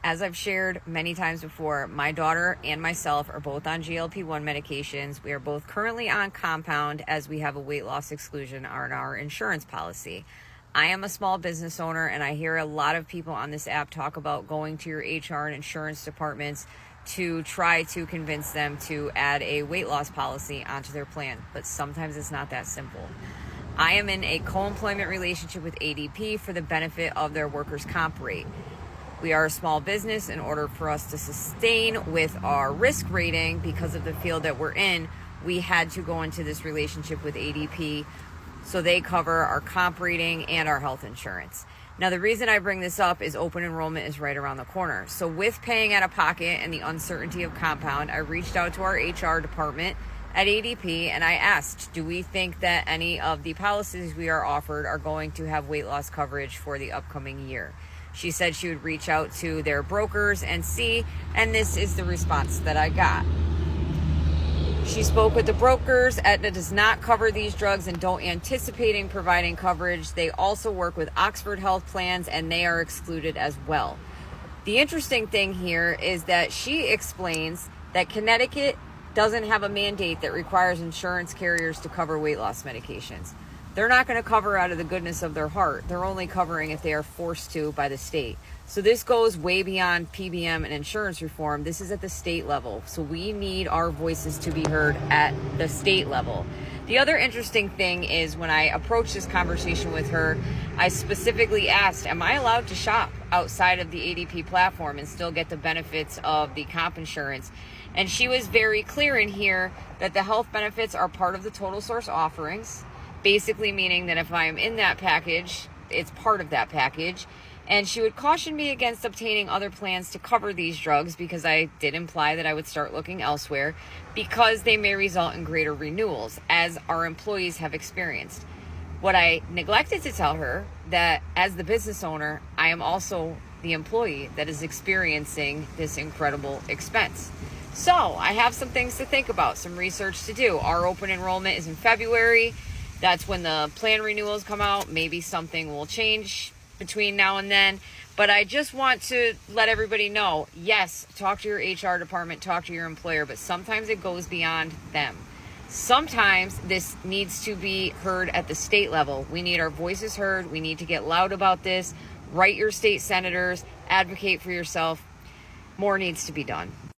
As I've shared many times before, my daughter and myself are both on GLP-1 medications. We are both currently on compound as we have a weight loss exclusion on our insurance policy. I am a small business owner, and I hear a lot of people on this app talk about going to your HR and insurance departments to try to convince them to add a weight loss policy onto their plan. But sometimes it's not that simple. I am in a co-employment relationship with ADP for the benefit of their workers' comp rate. We are a small business. In order for us to sustain with our risk rating because of the field that we're in, we had to go into this relationship with ADP so they cover our comp rating and our health insurance. Now, the reason I bring this up is open enrollment is right around the corner. So with paying out of pocket and the uncertainty of compound, I reached out to our HR department at ADP and I asked, do we think that any of the policies we are offered are going to have weight loss coverage for the upcoming year? She said she would reach out to their brokers and see, and this is the response that I got. She spoke with the brokers. Aetna does not cover these drugs and don't anticipating providing coverage. They also work with Oxford Health plans and they are excluded as well. The interesting thing here is that she explains that Connecticut doesn't have a mandate that requires insurance carriers to cover weight loss medications. They're not going to cover out of the goodness of their heart. They're only covering if they are forced to by the state. So this goes way beyond PBM and insurance reform. This is at the state level. So we need our voices to be heard at the state level. The other interesting thing is when I approached this conversation with her, I specifically asked, am I allowed to shop outside of the ADP platform and still get the benefits of the comp insurance? And she was very clear in here that the health benefits are part of the total source offerings. Basically meaning that if I am in that package, it's part of that package. And she would caution me against obtaining other plans to cover these drugs because I did imply that I would start looking elsewhere because they may result in greater renewals, as our employees have experienced. What I neglected to tell her that as the business owner, I am also the employee that is experiencing this incredible expense. So I have some things to think about, some research to do. Our open enrollment is in February. That's when the plan renewals come out. Maybe something will change between now and then. But I just want to let everybody know, yes, talk to your HR department, talk to your employer, but sometimes it goes beyond them. Sometimes this needs to be heard at the state level. We need our voices heard. We need to get loud about this. Write your state senators, advocate for yourself. More needs to be done.